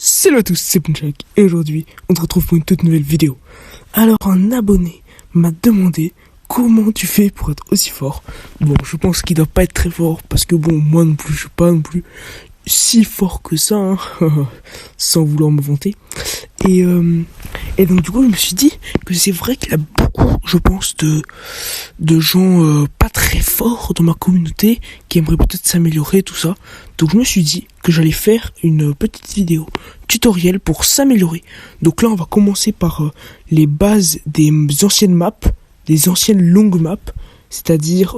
Salut à tous, c'est Punchak et aujourd'hui on se retrouve pour une toute nouvelle vidéo. Alors un abonné m'a demandé comment tu fais pour être aussi fort. Bon, je pense qu'il doit pas être très fort parce que bon, moi non plus, je suis pas non plus si fort que ça, hein, sans vouloir me vanter. Et donc du coup je me suis dit que c'est vrai qu'il y a beaucoup, je pense, de gens pas très forts dans ma communauté qui aimeraient peut-être s'améliorer, tout ça. Donc je me suis dit que j'allais faire une petite vidéo tutoriel pour s'améliorer. Donc là on va commencer par les bases des anciennes maps, des anciennes longues maps, c'est-à-dire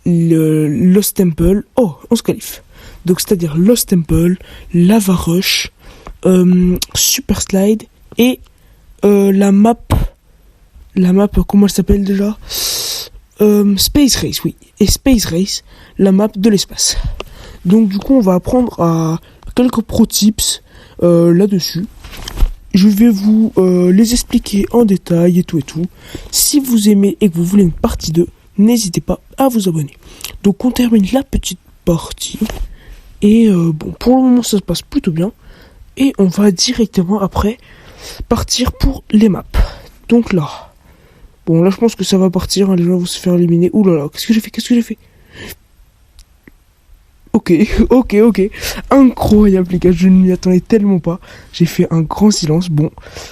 le Lost Temple. Oh, on se qualifie. Donc c'est-à-dire Lost Temple, Lava Rush, Super Slide et la map, comment elle s'appelle déjà, Space Race, oui, et Space Race, la map de l'espace. Donc du coup on va apprendre à quelques pro tips là-dessus. Je vais vous les expliquer en détail et tout. Si vous aimez et que vous voulez une partie 2, n'hésitez pas à vous abonner. Donc on termine la petite partie. Et bon, pour le moment ça se passe plutôt bien. Et on va directement après partir pour les maps. Donc là, bon là je pense que ça va partir, hein, les gens vont se faire éliminer. Ouh là là, qu'est-ce que j'ai fait? Ok. Incroyable les gars, je ne m'y attendais tellement pas. J'ai fait un grand silence. Bon,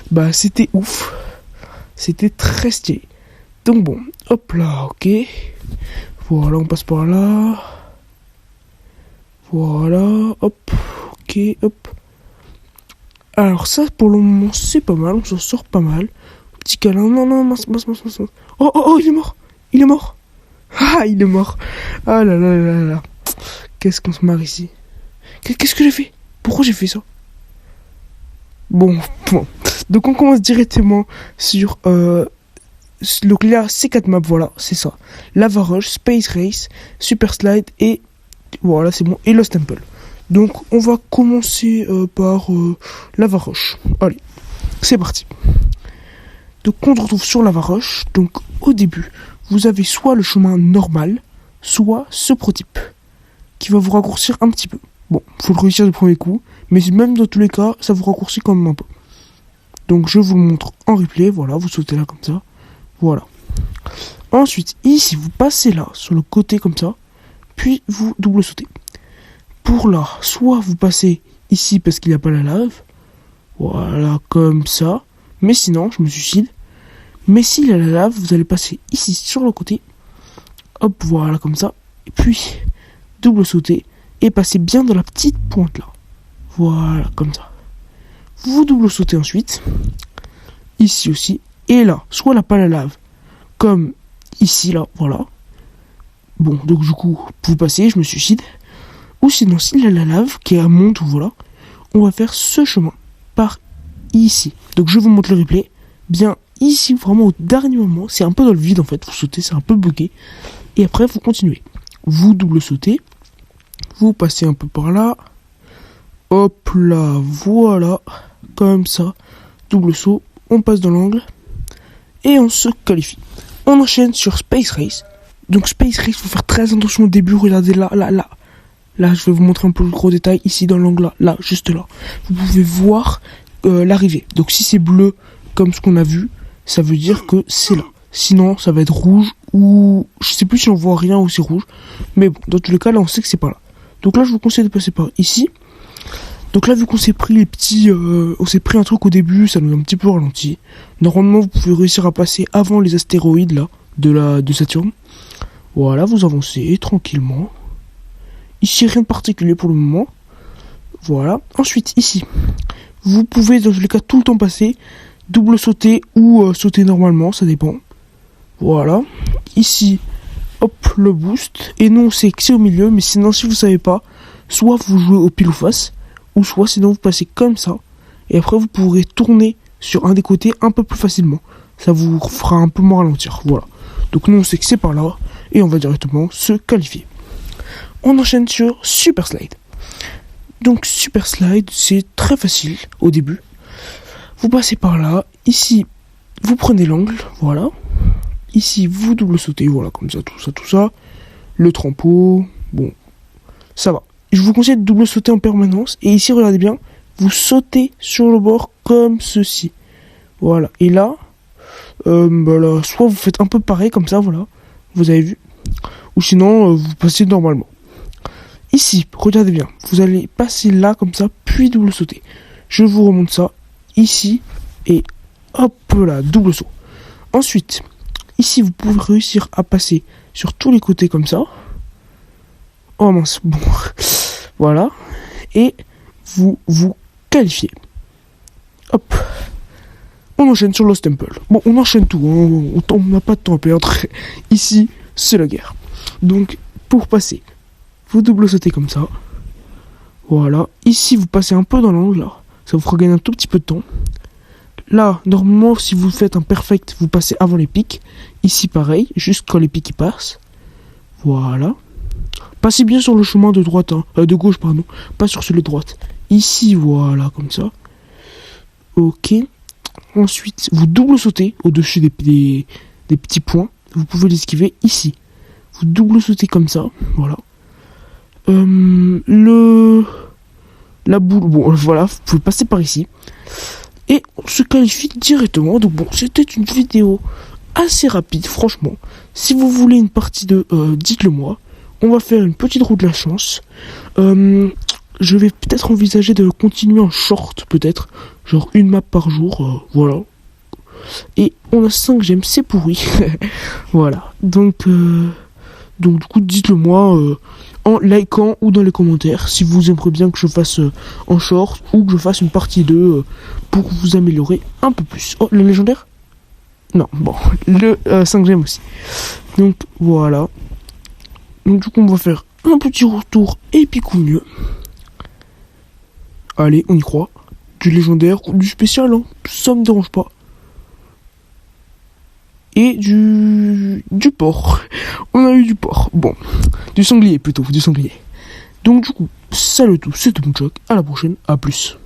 bah c'était ouf. C'était très stylé. Donc bon, hop là, ok. Voilà, on passe par là. Voilà, hop, ok, hop. Alors ça, pour le moment, c'est pas mal, on s'en sort pas mal. Petit câlin, non, mince. Oh, il est mort. Ah, il est mort. Ah là. Qu'est-ce qu'on se marre ici. Qu'est-ce que j'ai fait? Pourquoi j'ai fait ça? Bon. Donc on commence directement sur... donc là, ces 4 maps, voilà, c'est ça. Lava Rush, Space Race, Super Slide et... Voilà, c'est bon. Et Lost Temple. Donc, on va commencer par Lava Rush. Allez, c'est parti. Donc, on se retrouve sur Lava Rush. Donc, au début, vous avez soit le chemin normal, soit ce prototype, qui va vous raccourcir un petit peu. Bon, faut le réussir du premier coup, mais même dans tous les cas, ça vous raccourcit quand même un peu. Donc, je vous le montre en replay. Voilà, vous sautez là comme ça. Voilà. Ensuite, ici, vous passez là, sur le côté comme ça. Puis vous double sautez. Pour là, soit vous passez ici parce qu'il n'y a pas la lave. Voilà, comme ça. Mais sinon, je me suicide. Mais s'il y a la lave, vous allez passer ici sur le côté. Hop, voilà, comme ça. Et puis, double sauter. Et passer bien dans la petite pointe là. Voilà, comme ça. Vous double sautez ensuite. Ici aussi. Et là, soit là, pas la lave. Comme ici, là, voilà. Bon, donc du coup, vous passez, je me suicide. Ou sinon, s'il y a la lave qui est à monte, voilà, on va faire ce chemin par ici. Donc je vous montre le replay. Bien ici, vraiment au dernier moment, c'est un peu dans le vide en fait. Vous sautez, c'est un peu bloqué. Et après, vous continuez. Vous double sautez. Vous passez un peu par là. Hop là, voilà. Comme ça. Double saut. On passe dans l'angle. Et on se qualifie. On enchaîne sur Space Race. Donc Space Race, il faut faire très attention au début. Regardez là. Là, je vais vous montrer un peu le gros détail. Ici, dans l'angle là, juste là. Vous pouvez voir l'arrivée. Donc si c'est bleu, comme ce qu'on a vu, ça veut dire que c'est là. Sinon, ça va être rouge ou... Je sais plus si on voit rien ou c'est rouge. Mais bon, dans tous les cas, là, on sait que c'est pas là. Donc là, je vous conseille de passer par ici. Donc là, vu qu'on s'est pris les petits... on s'est pris un truc au début, ça nous a un petit peu ralenti. Normalement, vous pouvez réussir à passer avant les astéroïdes, là, de Saturne. Voilà, vous avancez tranquillement. Ici, rien de particulier pour le moment. Voilà. Ensuite, ici, vous pouvez, dans tous les cas, tout le temps passer. Double sauter ou sauter normalement, ça dépend. Voilà. Ici, hop, le boost. Et non, c'est que c'est au milieu, mais sinon, si vous savez pas, soit vous jouez au pile ou face, ou soit sinon vous passez comme ça. Et après, vous pourrez tourner sur un des côtés un peu plus facilement. Ça vous fera un peu moins ralentir. Voilà. Donc nous, on sait que c'est par là. Et on va directement se qualifier. On enchaîne sur Super Slide. Donc Super Slide, c'est très facile au début. Vous passez par là. Ici, vous prenez l'angle. Voilà. Ici, vous double sautez. Voilà, comme ça, tout ça. Le trampo. Bon, ça va. Je vous conseille de double sauter en permanence. Et ici, regardez bien. vous sautez sur le bord comme ceci. Voilà. Et là, soit vous faites un peu pareil comme ça, voilà. Vous avez vu. Ou sinon, vous passez normalement. Ici, regardez bien. Vous allez passer là comme ça, puis double sauter. Je vous remonte ça. Ici. Et hop là, double saut. Ensuite, ici, vous pouvez réussir à passer sur tous les côtés comme ça. Oh mince, bon. Voilà. Et vous vous qualifiez. Hop. On enchaîne sur Lost Temple. Bon, on enchaîne tout. On n'a pas de temps à perdre. Ici, c'est la guerre. Donc, pour passer, vous double sautez comme ça. Voilà. Ici, vous passez un peu dans l'angle, là. Ça vous fera gagner un tout petit peu de temps. Là, normalement, si vous faites un perfect, vous passez avant les pics. Ici, pareil, juste quand les pics y passent. Voilà. Passez bien sur le chemin de droite, hein. De gauche, pardon. Pas sur celui de droite. Ici, voilà, comme ça. Ok. Ensuite, vous double sautez au-dessus des petits points. Vous pouvez l'esquiver ici. Vous double sautez comme ça. Voilà. La boule, bon, voilà, vous pouvez passer par ici. Et on se qualifie directement. Donc bon, c'était une vidéo assez rapide, franchement. Si vous voulez une partie 2, dites-le moi. On va faire une petite roue de la chance. Je vais peut-être envisager de continuer en short, peut-être. Genre une map par jour, voilà. Et on a 5 gemmes, c'est pourri. Voilà. Donc du coup, dites-le moi en likant ou dans les commentaires si vous aimeriez bien que je fasse en short ou que je fasse une partie 2 pour vous améliorer un peu plus. Oh, le légendaire? Non, bon, le 5 gemmes aussi. Donc voilà. Donc du coup, on va faire un petit retour épique ou mieux. Allez, on y croit. Du légendaire ou du spécial, hein. Ça me dérange pas. Et du porc. On a eu du porc. Bon, du sanglier plutôt, du sanglier. Donc du coup, salut à tous, c'était Moonchoc. À la prochaine, à plus.